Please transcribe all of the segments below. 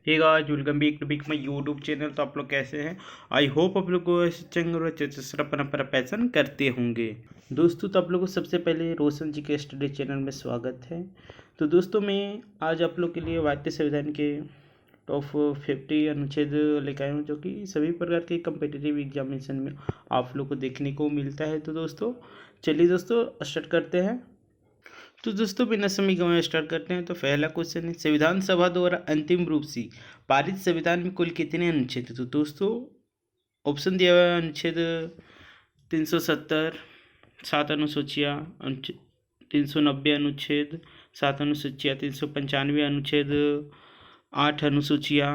Hey guys, welcome back to big my YouTube channel. तो आप लोग कैसे हैं? आई होप आप लोग को ऐसे चंग और अच्छे से अपना पैसन करते होंगे। दोस्तों, तो आप लोगों को सबसे पहले रोशन जी के स्टडी चैनल में स्वागत है। तो दोस्तों, मैं आज आप लोग के लिए भारतीय संविधान के टॉप 50 अनुच्छेद लेकर आया हूँ, जो कि सभी प्रकार के कम्पिटिटिव एग्जामिनेशन में आप लोग को देखने को मिलता है। तो दोस्तों, चलिए दोस्तों स्टार्ट करते हैं। तो दोस्तों, बिना समय गंवाए स्टार्ट करते हैं। तो पहला क्वेश्चन है, संविधान सभा द्वारा अंतिम रूप से पारित संविधान में कुल कितने अनुच्छेद हैं? तो दोस्तों, ऑप्शन दिया हुआ है अनुच्छेद 370, 7 अनुसूचियाँ, 390 अनुच्छेद, 7 अनुसूचियाँ, 395 अनुच्छेद, 8 अनुसूचियाँ,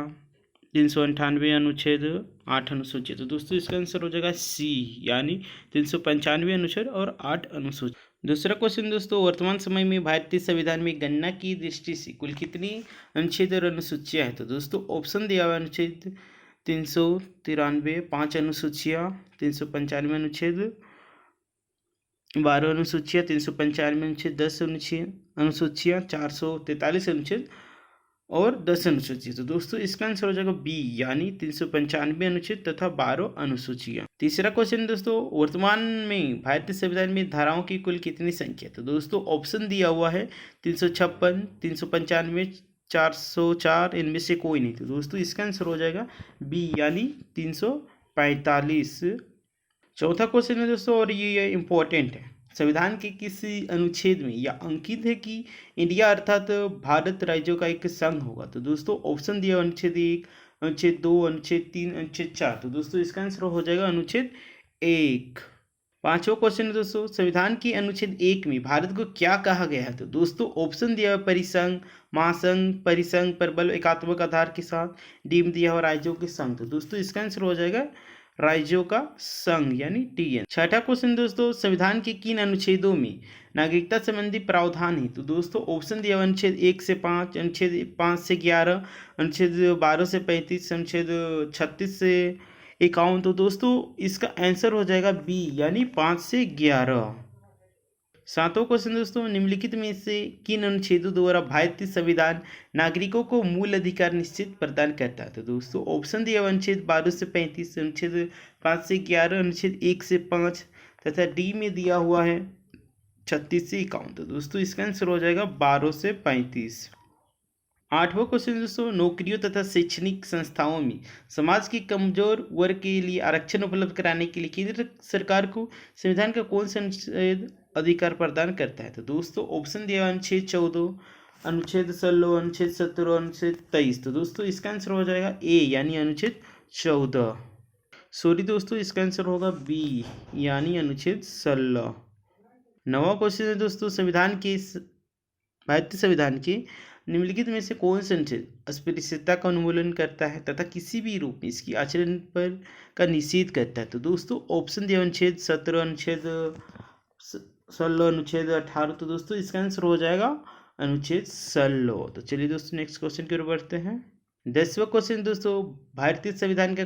398 अनुच्छेद, 8 अनुसूचियाँ। तो दोस्तों, इसका आंसर हो जाएगा सी, यानी 395 अनुच्छेद और 8 अनुसूचियाँ। दूसरा क्वेश्चन दोस्तों, वर्तमान समय में भारतीय संविधान में गणना की दृष्टि से कुल कितनी अनुच्छेद और अनुसूचियाँ हैं? तो दोस्तों, ऑप्शन दिया हुआ है अनुच्छेद 393, 5 अनुसूचियाँ, 395 अनुच्छेद, 12 अनुसूचियाँ, 395 अनुच्छेद, 10 अनुसूचियाँ, 443 अनुच्छेद और 10 अनुसूचियाँ। तो दोस्तों, इसका आंसर हो जाएगा बी, यानी 395 अनुच्छेद तथा 12 अनुसूचियाँ। तीसरा क्वेश्चन दोस्तों, वर्तमान में भारतीय संविधान में धाराओं की कुल कितनी संख्या? तो दोस्तों, ऑप्शन दिया हुआ है 356, 395, 404, इनमें से कोई नहीं। तो दोस्तों, इसका आंसर हो जाएगा बी, यानी 345। चौथा क्वेश्चन है दोस्तों, और ये इम्पोर्टेंट है, संविधान के किसी अनुच्छेद में यह अंकित है कि इंडिया अर्थात भारत राज्यों का एक संघ होगा? तो दोस्तों, ऑप्शन दिया अनुच्छेद 1, अनुच्छेद 2, अनुच्छेद 3, अनुच्छेद 4। तो दोस्तों, इसका आंसर हो जाएगा अनुच्छेद 1। पांचवा क्वेश्चन है दोस्तों, संविधान के अनुच्छेद 1 में भारत को क्या कहा गया है? तो दोस्तों, ऑप्शन दिया हुआ परिसंघ, महासंघ, परिसंघ, प्रबल एकात्मक आधार के साथ, डीम दिया हुआ राज्यों के संघ। तो दोस्तों, इसका आंसर हो जाएगा राज्यों का संघ, यानी टीएन। छठा क्वेश्चन दोस्तों, संविधान के किन अनुच्छेदों में नागरिकता संबंधी प्रावधान है? तो दोस्तों, ऑप्शन दिया अनुच्छेद 1 से 5, अनुच्छेद 5 से 11, अनुच्छेद 12 से 35, अनुच्छेद 36 से 51। तो दोस्तों, इसका आंसर हो जाएगा बी, यानी 5 से 11। सातवां क्वेश्चन दोस्तों, निम्नलिखित में से किन अनुच्छेदों द्वारा भारतीय संविधान नागरिकों को मूल अधिकार निश्चित प्रदान करता है? तो दोस्तों, ऑप्शन दिया हुआ अनुच्छेद 12 से 35, अनुच्छेद 5 से 11, अनुच्छेद 1 से 5 तथा डी में दिया हुआ है 36 से 51। तो दोस्तों, इसका आंसर हो जाएगा 12 से 35। आठवां क्वेश्चन दोस्तों, नौकरियों तथा शैक्षणिक संस्थाओं में समाज के कमजोर वर्ग के लिए आरक्षण उपलब्ध कराने के लिए केंद्र सरकार को संविधान का कौन सा अनुच्छेद अधिकार प्रदान करता है? तो दोस्तों, ऑप्शन दिया अनुच्छेद 14, अनुच्छेद 16, अनुच्छेद 17, अनुच्छेद 23। तो दोस्तों, इसका आंसर हो जाएगा ए, यानी अनुच्छेद 14। सॉरी दोस्तों, इसका आंसर होगा बी, यानी अनुच्छेद 16। नवा क्वेश्चन है दोस्तों, भारतीय संविधान के निम्नलिखित में से कौन सा अनुच्छेद अस्पृश्यता का उन्मूलन करता है तथा किसी भी रूप में इसकी आचरण पर का निषेध करता है? तो दोस्तों, ऑप्शन दिया अनुच्छेद 17, अनुच्छेद 16, अनुच्छेद 18। तो दोस्तों, इसका आंसर हो जाएगा अनुच्छेद 16। तो चलिए दोस्तों, नेक्स्ट क्वेश्चन की ओर बढ़ते हैं। 10वां क्वेश्चन दोस्तों, भारतीय संविधान का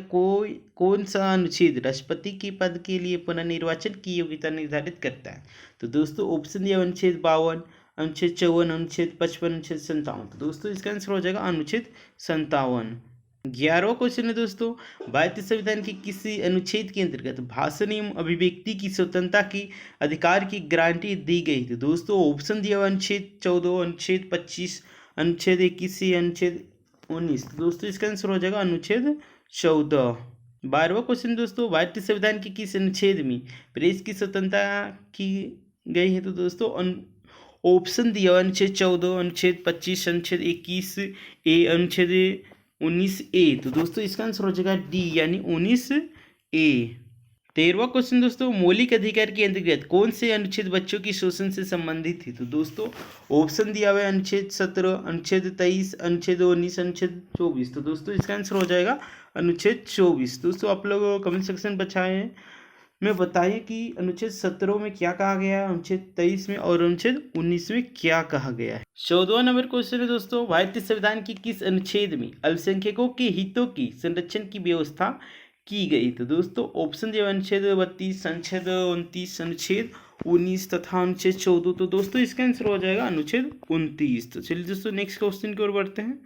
कौन सा अनुच्छेद राष्ट्रपति के पद के लिए पुनर्निर्वाचन की योग्यता निर्धारित करता है? तो दोस्तों, ऑप्शन दिया अनुच्छेद 52, अनुच्छेद 54, अनुच्छेद 55, अनुच्छेद 57। तो दोस्तों, इसका आंसर हो जाएगा अनुच्छेद 57। 11वां क्वेश्चन है दोस्तों, भारतीय संविधान के किसी अनुच्छेद के अंतर्गत भाषण एवं अभिव्यक्ति की स्वतंत्रता की अधिकार की गारंटी दी गई? तो दोस्तों, ऑप्शन दिया हुआ अनुच्छेद 14, अनुच्छेद 25, अनुच्छेद 21 से अनुच्छेद 19। तो दोस्तों, इसका आंसर हो जाएगा अनुच्छेद 14। 12वां क्वेश्चन दोस्तों, भारतीय संविधान के किस अनुच्छेद में प्रेस की स्वतंत्रता की गई है? तो दोस्तों, ऑप्शन दिया अनुच्छेद 14, अनुच्छेद 25, अनुच्छेद 21 ए, अनुच्छेद 19 ए। तो दोस्तों, इसका आंसर हो जाएगा डी, यानी 19 ए। 13वां क्वेश्चन दोस्तों, मौलिक अधिकार के अंतर्गत कौन से अनुच्छेद बच्चों की शोषण से संबंधित है? तो दोस्तों, ऑप्शन दिया हुआ है अनुच्छेद 17, अनुच्छेद 23, अनुच्छेद 19, अनुच्छेद 24। तो दोस्तों, इसका आंसर हो जाएगा अनुच्छेद 24। दोस्तों, आप लोग कमेंट सेक्शन में बताइए कि अनुच्छेद 17 में क्या कहा गया है, अनुच्छेद 23 में और अनुच्छेद 19 में क्या कहा गया है। 14वां नंबर क्वेश्चन है दोस्तों, भारतीय संविधान के किस अनुच्छेद में अल्पसंख्यकों के हितों की संरक्षण की व्यवस्था की गई? तो दोस्तों, ऑप्शन दिया अनुच्छेद 32, अनुच्छेद 29, अनुच्छेद 19 तथा अनुच्छेद 14। तो दोस्तों, इसका आंसर हो जाएगा अनुच्छेद 29। तो चलिए दोस्तों, नेक्स्ट क्वेश्चन की ओर बढ़ते हैं।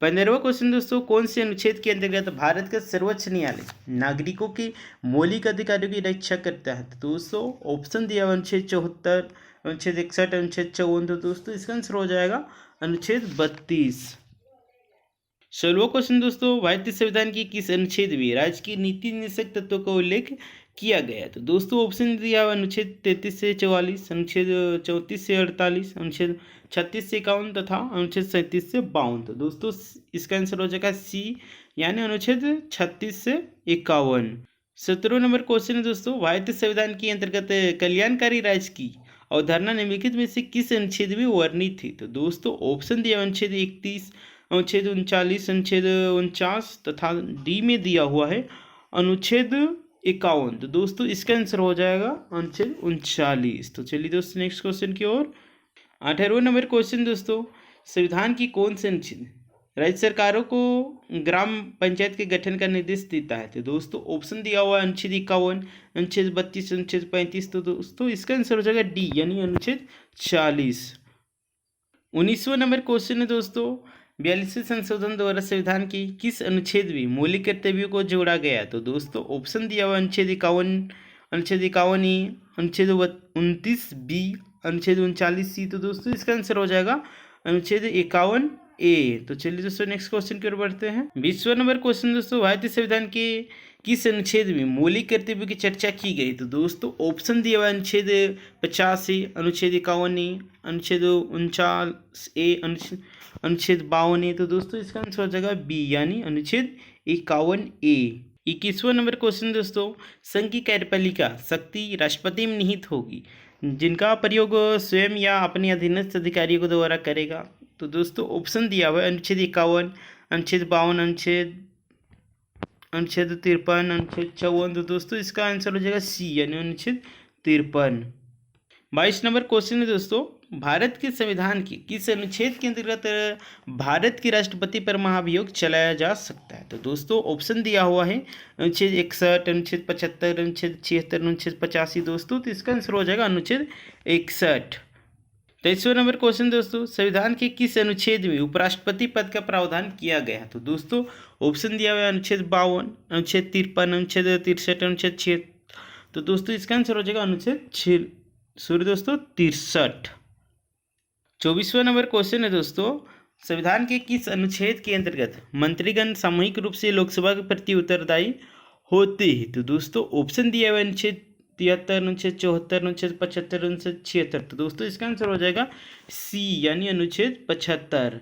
15वां क्वेश्चन दोस्तों, कौन से अनुच्छेद के अंतर्गत भारत का सर्वोच्च न्यायालय नागरिकों की मौलिक अधिकारों की रक्षा करता है? तो दोस्तों ऑप्शन दिया हुआ अनुच्छेद 74, अनुच्छेद 61, अनुच्छेद 54। तो दोस्तों इसका आंसर हो जाएगा अनुच्छेद 32। 16वां क्वेश्चन दोस्तों, भारतीय संविधान की किस अनुच्छेद में राज्य की नीति निषेध तत्वों का उल्लेख किया गया है? तो दोस्तों ऑप्शन दिया हुआ अनुच्छेद 33 से 44, अनुच्छेद 34 से 48, अनुच्छेद 36 से 51 तथा अनुच्छेद 37 से 52। तो दोस्तों इसका आंसर हो जाएगा सी, यानी अनुच्छेद 36 से 51। 17 नंबर क्वेश्चन है दोस्तों, भारतीय संविधान के अंतर्गत कल्याणकारी राज्य की अवधारणा निम्नलिखित में से किस अनुच्छेद में वर्णित थी? तो दोस्तों ऑप्शन दिया अनुच्छेद 31, अनुच्छेद 39, अनुच्छेद 49 तथा डी में दिया हुआ है अनुच्छेद 51। तो दोस्तों इसका आंसर हो जाएगा अनुच्छेद 39। तो चलिए दोस्तों नेक्स्ट क्वेश्चन की ओर। 18वां नंबर क्वेश्चन दोस्तों, संविधान की कौन से अनुच्छेद राज्य सरकारों को ग्राम पंचायत के गठन का निर्देश देता है? तो दोस्तों ऑप्शन दिया हुआ है अनुच्छेद 51, अनुच्छेद 32, अनुच्छेद 35। तो दोस्तों इसका आंसर हो जाएगा डी, यानी अनुच्छेद 40। 19वां नंबर क्वेश्चन है दोस्तों, 42वें संशोधन द्वारा संविधान की किस अनुच्छेद में मौलिक कर्तव्यों को जोड़ा गया? तो दोस्तों ऑप्शन दिया हुआ अनुच्छेद 51, अनुच्छेद 51 ए, अनुच्छेद 29 बी, अनुच्छेद 39 सी। तो दोस्तों इसका आंसर हो जाएगा अनुच्छेद 51 ए। तो चलिए दोस्तों नेक्स्ट क्वेश्चन की ओर बढ़ते हैं। 20वां नंबर क्वेश्चन दोस्तों, भारतीय संविधान के किस अनुच्छेद में मौलिक कर्तव्यों की चर्चा की गई? तो दोस्तों ऑप्शन दिया हुआ अनुच्छेद 50 ए, अनुच्छेद 51 ए, अनुच्छेद 49 ए, अनुच्छेद 52 ए। तो दोस्तों इसका आंसर हो जाएगा बी, यानी अनुच्छेद 51 ए। 21वां नंबर क्वेश्चन दोस्तों, संघ की कार्यपालिका शक्ति राष्ट्रपति में निहित होगी जिनका प्रयोग स्वयं या अपने अधीनस्थ अधिकारियों के द्वारा करेगा? तो दोस्तों ऑप्शन दिया हुआ है अनुच्छेद 51, अनुच्छेद 52, अनुच्छेद 53, अनुच्छेद 54। तो दोस्तों इसका आंसर हो जाएगा सी, यानी अनुच्छेद 53। 22 नंबर क्वेश्चन है दोस्तों, भारत के संविधान के किस अनुच्छेद के अंतर्गत भारत के राष्ट्रपति पर महाभियोग चलाया जा सकता है? तो दोस्तों ऑप्शन दिया हुआ है अनुच्छेद 61, अनुच्छेद 75, अनुच्छेद 76, अनुच्छेद 85। दोस्तों तो इसका आंसर हो जाएगा अनुच्छेद 61। 23वां नंबर क्वेश्चन दोस्तों, संविधान के किस अनुच्छेद में उपराष्ट्रपति पद का प्रावधान किया गया है? तो दोस्तों ऑप्शन दिया हुआ है अनुच्छेद 52, अनुच्छेद 53, अनुच्छेद 63, अनुच्छेद 6। तो दोस्तों इसका आंसर हो जाएगा अनुच्छेद 63। 24वां नंबर क्वेश्चन है दोस्तों, संविधान के किस अनुच्छेद के अंतर्गत मंत्रीगण सामूहिक रूप से लोकसभा के प्रति उत्तरदायी होते हैं? तो दोस्तों ऑप्शन दिया हुआ है अनुच्छेद 73, अनुच्छेद 74, अनुच्छेद 75, अनुच्छेद 76। तो दोस्तों इसका आंसर हो जाएगा सी, यानी अनुच्छेद 75।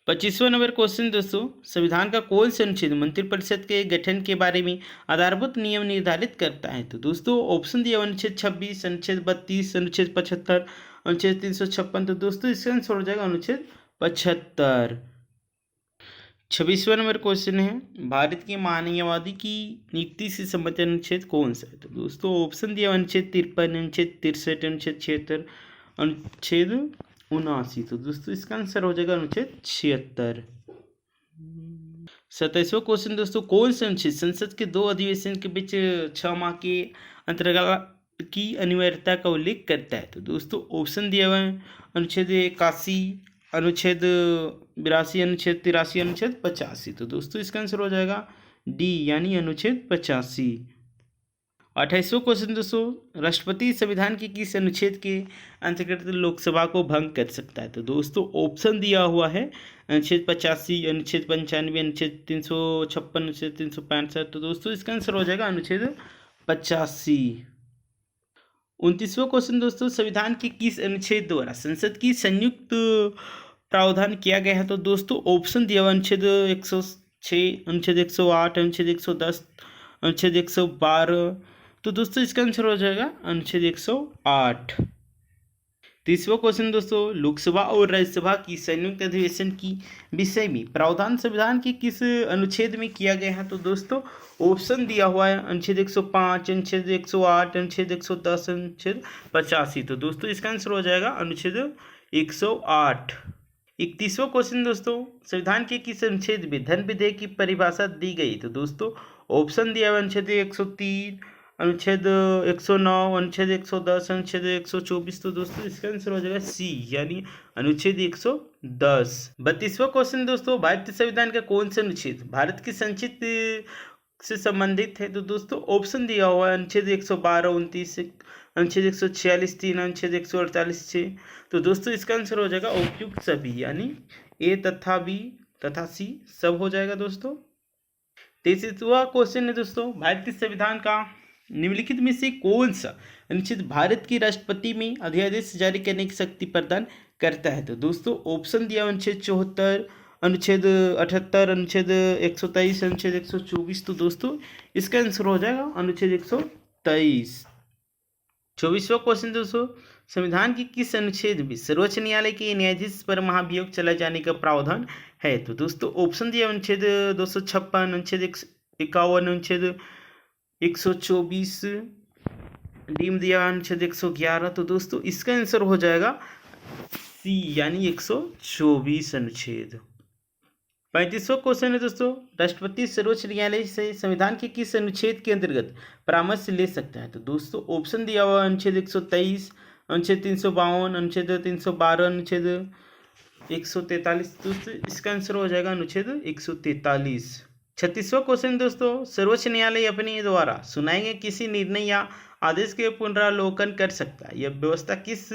25वां नंबर क्वेश्चन दोस्तों, संविधान का कौन सा अनुच्छेद मंत्रिपरिषद के गठन के बारे में आधारभूत नियम निर्धारित करता है? तो दोस्तों ऑप्शन दिया अनुच्छेद 26, अनुच्छेद 32, अनुच्छेद 75, अनुच्छेद 356। तो दोस्तों इसका आंसर हो जाएगा अनुच्छेद 75। 26वां नंबर क्वेश्चन है, भारत के मानववादी की नियुक्ति से संबंधित अनुच्छेद कौन सा है? तो दोस्तों ऑप्शन दिया अनुच्छेद 53, अनुच्छेद 63, अनुच्छेद 76, अनुच्छेद 79। तो दोस्तों इसका आंसर हो जाएगा अनुच्छेद 76। 27वां क्वेश्चन दोस्तों, कौन सा अनुच्छेद संसद के दो अधिवेशन के बीच 6 माह के अंतराल की अनिवार्यता का उल्लेख करता है? तो दोस्तों ऑप्शन दिया हुआ है अनुच्छेद 81, अनुच्छेद 82, अनुच्छेद 83, अनुच्छेद 85। तो दोस्तों इसका आंसर हो जाएगा डी, यानी अनुच्छेद 85। 28वां क्वेश्चन दोस्तों, राष्ट्रपति संविधान के किस अनुच्छेद के अंतर्गत लोकसभा को भंग कर सकता है? तो दोस्तों ऑप्शन दिया हुआ है अनुच्छेद 85, अनुच्छेद 95, अनुच्छेद 356, अनुच्छेद 365। तो दोस्तों इसका आंसर हो जाएगा अनुच्छेद 85। 29वां क्वेश्चन दोस्तों, संविधान के किस अनुच्छेद द्वारा संसद की संयुक्त प्रावधान किया गया है? तो दोस्तों ऑप्शन दिया हुआ अनुच्छेद 106, अनुच्छेद 108, अनुच्छेद 110, अनुच्छेद 112। तो दोस्तों इसका आंसर हो जाएगा अनुच्छेद 108। 30वां क्वेश्चन दोस्तों, लोकसभा और राज्यसभा की संयुक्त अधिवेशन की विषय में प्रावधान संविधान के किस अनुच्छेद में किया गया है? तो दोस्तों ऑप्शन दिया हुआ है अनुच्छेद 105, अनुच्छेद 108, अनुच्छेद 110, अनुच्छेद 85। तो दोस्तों इसका आंसर हो जाएगा अनुच्छेद 108। 31वां क्वेश्चन दोस्तों, संविधान के किस अनुच्छेद में धन विधेयक की परिभाषा दी गई? तो दोस्तों ऑप्शन दिया हुआ अनुच्छेद 103, अनुच्छेद 109, अनुच्छेद 110, अनुच्छेद 124। तो दोस्तों इसका आंसर हो जाएगा सी यानी अनुच्छेद 110। 32वां क्वेश्चन दोस्तों, भारतीय संविधान का कौन सा अनुच्छेद भारत की संचित से संबंधित है? तो दोस्तों ऑप्शन दिया हुआ है अनुच्छेद 112, 29, अनुच्छेद 146, 3, अनुच्छेद 148, 6। तो दोस्तों इसका आंसर हो जाएगा उपयुक्त सभी यानी ए तथा बी तथा सी सब हो जाएगा दोस्तों। 33वां क्वेश्चन है दोस्तों, भारतीय संविधान का निम्नलिखित में से कौन सा अनुच्छेद भारत के राष्ट्रपति में अध्यादेश जारी करने की शक्ति प्रदान करता है? तो दोस्तों ऑप्शन दिया अनुच्छेद 74, अनुच्छेद 78, अनुच्छेद 123, अनुच्छेद 124। तो दोस्तों इसका आंसर हो जाएगा अनुच्छेद 123। 24वां क्वेश्चन दोस्तों, संविधान के किस अनुच्छेद में सर्वोच्च न्यायालय के न्यायाधीश पर महाभियोग चलाए जाने का प्रावधान है? तो दोस्तों ऑप्शन दिया अनुच्छेद 256, अनुच्छेद 51, अनुच्छेद 124, डीम दिया अनुच्छेद 111। तो दोस्तों इसका आंसर हो जाएगा सी यानी 124 अनुच्छेद। 35वां क्वेश्चन है दोस्तों, राष्ट्रपति सर्वोच्च न्यायालय से संविधान के किस अनुच्छेद के अंतर्गत परामर्श ले सकता है? तो दोस्तों ऑप्शन दिया हुआ अनुच्छेद 123, अनुच्छेद 352, अनुच्छेद 312, अनुच्छेद 143। दोस्तों इसका आंसर हो जाएगा अनुच्छेद 143। 36वां क्वेश्चन दोस्तों, सर्वोच्च न्यायालय अपने द्वारा सुनाए गए किसी निर्णय या आदेश के पुनरावलोकन कर सकता है, यह व्यवस्था किस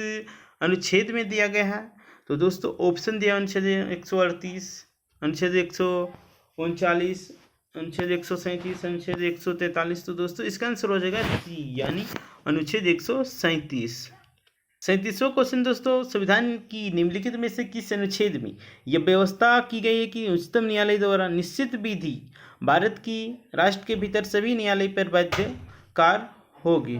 अनुच्छेद में दिया गया है? तो दोस्तों ऑप्शन दिया अनुच्छेद 138, अनुच्छेद 139, अनुच्छेद 137, अनुच्छेद 143। तो दोस्तों इसका आंसर हो जाएगा सी यानी अनुच्छेद 137। 37वां क्वेश्चन दोस्तों, संविधान की निम्नलिखित में से किस अनुच्छेद में यह व्यवस्था की गई है कि उच्चतम न्यायालय द्वारा निश्चित विधि भारत की राष्ट्र के भीतर सभी न्यायालय पर बाध्यकार होगी?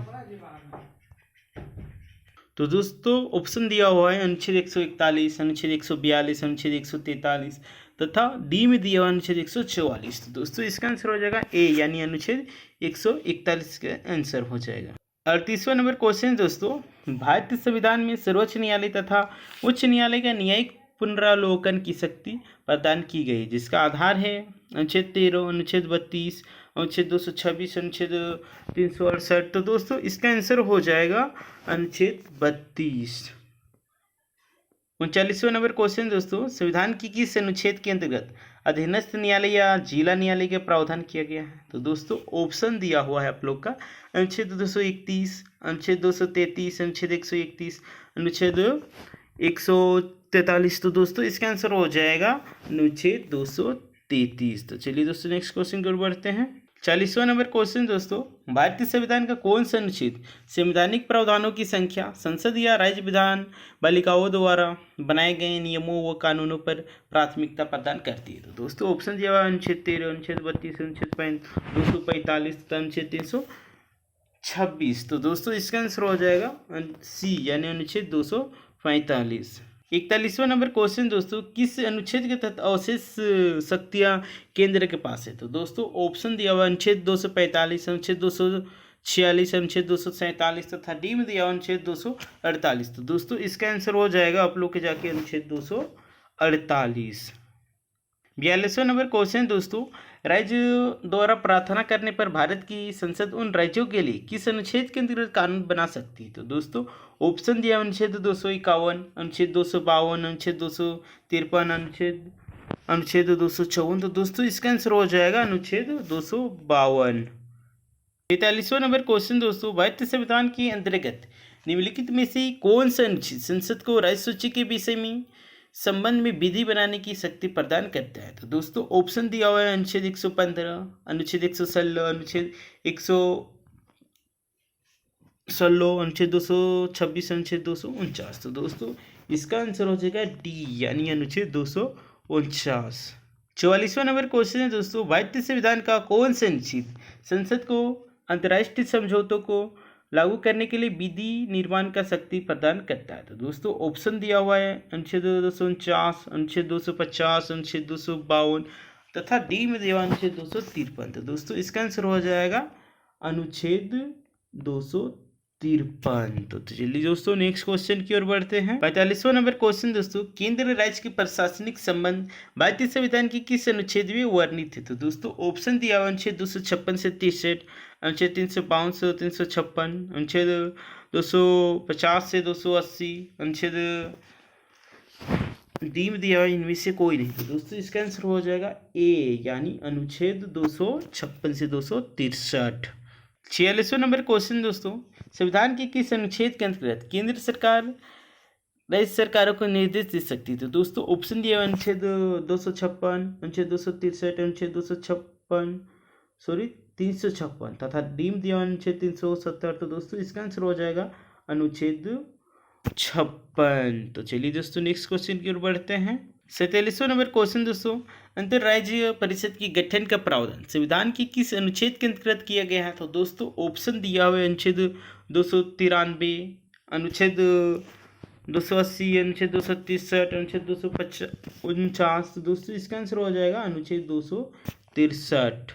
तो दोस्तों ऑप्शन दिया हुआ है अनुच्छेद 141, अनुच्छेद 142, अनुच्छेद 143 तथा डी में दिया हुआ अनुच्छेद 144। तो दोस्तों इसका आंसर हो जाएगा ए यानी अनुच्छेद 141 का आंसर हो जाएगा। 38वां नंबर क्वेश्चन दोस्तों, भारतीय संविधान में सर्वोच्च न्यायालय तथा उच्च न्यायालय का न्यायिक पुनरावलोकन की शक्ति प्रदान की गई, जिसका आधार है अनुच्छेद 13, अनुच्छेद 32, अनुच्छेद 226, अनुच्छेद 368। तो दोस्तों इसका आंसर हो जाएगा अनुच्छेद 32। 39वां नंबर क्वेश्चन दोस्तों, संविधान की किस अनुच्छेद के अंतर्गत अधीनस्थ न्यायालय या जिला न्यायालय का प्रावधान किया गया है? तो दोस्तों ऑप्शन दिया हुआ है आप लोग का अनुच्छेद 231, अनुच्छेद 233, अनुच्छेद 131, अनुच्छेद 143। तो दोस्तों इसका आंसर हो जाएगा अनुच्छेद 233। तो चलिए दोस्तों नेक्स्ट क्वेश्चन की ओर बढ़ते हैं। 40वां नंबर क्वेश्चन दोस्तों, भारतीय संविधान का कौन सा अनुच्छेद संवैधानिक प्रावधानों की संख्या, संसद या राज्य विधान पालिकाओं द्वारा बनाए गए नियमों व कानूनों पर प्राथमिकता प्रदान करती है? तो दोस्तों ऑप्शन दिया हुआ अनुच्छेद 13, अनुच्छेद 32, अनुच्छेद 245 तथा अनुच्छेद 326। तो दोस्तों इसका आंसर हो जाएगा सी यानी अनुच्छेद 245। 41वां नंबर क्वेश्चन दोस्तों, किस अनुच्छेद के तहत अवशेष शक्तियां केंद्र के पास है? तो दोस्तों ऑप्शन दिया हुआ अनुच्छेद 245, अनुच्छेद 246, अनुच्छेद 247 तथा डी में दिया हुआ अनुच्छेद 248। तो दोस्तों इसका आंसर हो जाएगा आप लोग के जाके अनुच्छेद 248। 42वां नंबर क्वेश्चन दोस्तों, राज्य द्वारा प्रार्थना करने पर भारत की संसद उन राज्यों के लिए किस अनुच्छेद के अंतर्गत कानून बना सकती है? तो दोस्तों ऑप्शन दिया अनुच्छेद 251, अनुच्छेद 252, अनुच्छेद 253, अनुच्छेद 254। तो दोस्तों इसका आंसर हो जाएगा अनुच्छेद 252। 43वां नंबर क्वेश्चन दोस्तों, भारतीय संविधान के अंतर्गत निम्नलिखित में से कौन सा अनुच्छेद संसद को राज्य सूची के विषय में संबंध में विधि बनाने की शक्ति प्रदान करता है? तो दोस्तों ऑप्शन दिया हुआ है अनुच्छेद 115, अनुच्छेद 116, अनुच्छेद 116, अनुच्छेद 226, अनुच्छेद 249। तो दोस्तों इसका आंसर हो जाएगा डी यानी अनुच्छेद 249। 44वां नंबर क्वेश्चन है दोस्तों, भारतीय संविधान का कौन सा अनुच्छेद संसद को अंतर्राष्ट्रीय समझौतों को लागू करने के लिए विधि निर्माण का शक्ति प्रदान करता है? तो दोस्तों ऑप्शन दिया हुआ है अनुच्छेद 249, अनुच्छेद 250, अनुच्छेद 252 तथा डी में दिया हुआ अनुच्छेद 253। तो दोस्तों इसका आंसर हो जाएगा अनुच्छेद 253। 53। तो चलिए दोस्तों नेक्स्ट क्वेश्चन की ओर बढ़ते हैं। 45वां नंबर क्वेश्चन दोस्तों, केंद्र राज्य के प्रशासनिक संबंध भारतीय संविधान की किस अनुच्छेद में वर्णित है? तो दोस्तों ऑप्शन दिया हुआ अनुच्छेद 256 से 63, अनुच्छेद 352 से 356, अनुच्छेद 250 से 280, अनुच्छेद डी में दिया हुआ इनमें से कोई नहीं। तो दोस्तों इसका आंसर हो जाएगा ए, यानी अनुच्छेद 256 से 263। 46वां नंबर क्वेश्चन दोस्तों, संविधान के किस अनुच्छेद के अंतर्गत केंद्र सरकार राज्य सरकारों को निर्देश दे सकती है? तो दोस्तों ऑप्शन दिया हुआ अनुच्छेद 256, अनुच्छेद 263, अनुच्छेद 256 सॉरी 356 तथा डी में दिया हुआ अनुच्छेद 370। तो दोस्तों इसका आंसर हो जाएगा अनुच्छेद 56। तो चलिए दोस्तों नेक्स्ट क्वेश्चन की ओर बढ़ते हैं। 47वां नंबर क्वेश्चन दोस्तों, अंतर राज्य परिषद की गठन का प्रावधान संविधान की किस अनुच्छेद के अंतर्गत किया गया है? तो दोस्तों ऑप्शन दिया हुआ है अनुच्छेद 293, अनुच्छेद 280, अनुच्छेद 263, अनुच्छेद 249। तो दोस्तों इसका आंसर हो जाएगा अनुच्छेद 263।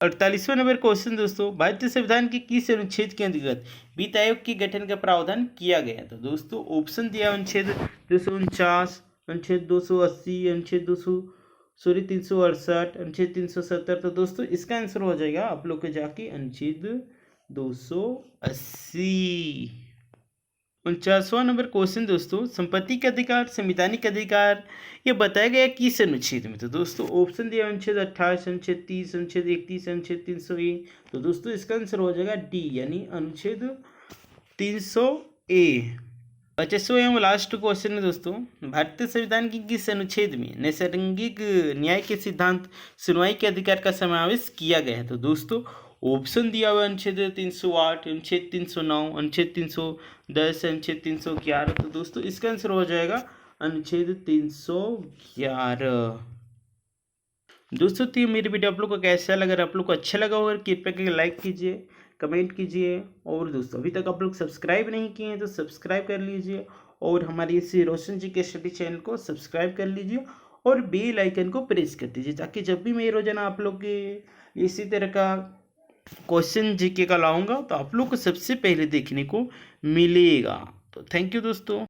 48वां नंबर क्वेश्चन दोस्तों, भारतीय संविधान के किस अनुच्छेद के अंतर्गत वित्त आयोग के गठन का प्रावधान किया गया? तो दोस्तों ऑप्शन दिया अनुच्छेद 249, अनुच्छेद 280, अनुच्छेद 368, अनुच्छेद 370। तो दोस्तों इसका आंसर हो जाएगा आप लोग के जाके अनुच्छेद 280। 49वां नंबर क्वेश्चन दोस्तों, संपत्ति का अधिकार संवैधानिक अधिकार ये बताया गया किस अनुच्छेद में? तो दोस्तों ऑप्शन दिया अनुच्छेद 28, अनुच्छेद 30, अनुच्छेद 31, अनुच्छेद 301। तो दोस्तों इसका आंसर हो जाएगा डी, यानी अनुच्छेद 300A। 50वां एवं लास्ट क्वेश्चन है दोस्तों, भारतीय संविधान की किस अनुच्छेद में नैसर्गिक न्याय के सिद्धांत सुनवाई के अधिकार का समावेश किया गया है? तो दोस्तों ऑप्शन दिया हुआ अनुच्छेद 308, अनुच्छेद 309, अनुच्छेद 310, अनुच्छेद 311। तो दोस्तों इसका आंसर हो जाएगा अनुच्छेद 311। दोस्तों तो ये मेरी वीडियो आप लोग को कैसा लगा? अगर आप लोग को अच्छा लगा होगा कृपया करके लाइक कीजिए, कमेंट कीजिए, और दोस्तों अभी तक आप लोग सब्सक्राइब नहीं किए हैं तो सब्सक्राइब कर लीजिए, और हमारी इस रोशन जी के स्टडी चैनल को सब्सक्राइब कर लीजिए और बेल आइकन को प्रेस कर दीजिए, ताकि जब भी मैं रोजाना आप लोग के इसी तरह का क्वेश्चन जीके का लाऊंगा तो आप लोग को सबसे पहले देखने को मिलेगा। तो थैंक यू दोस्तों।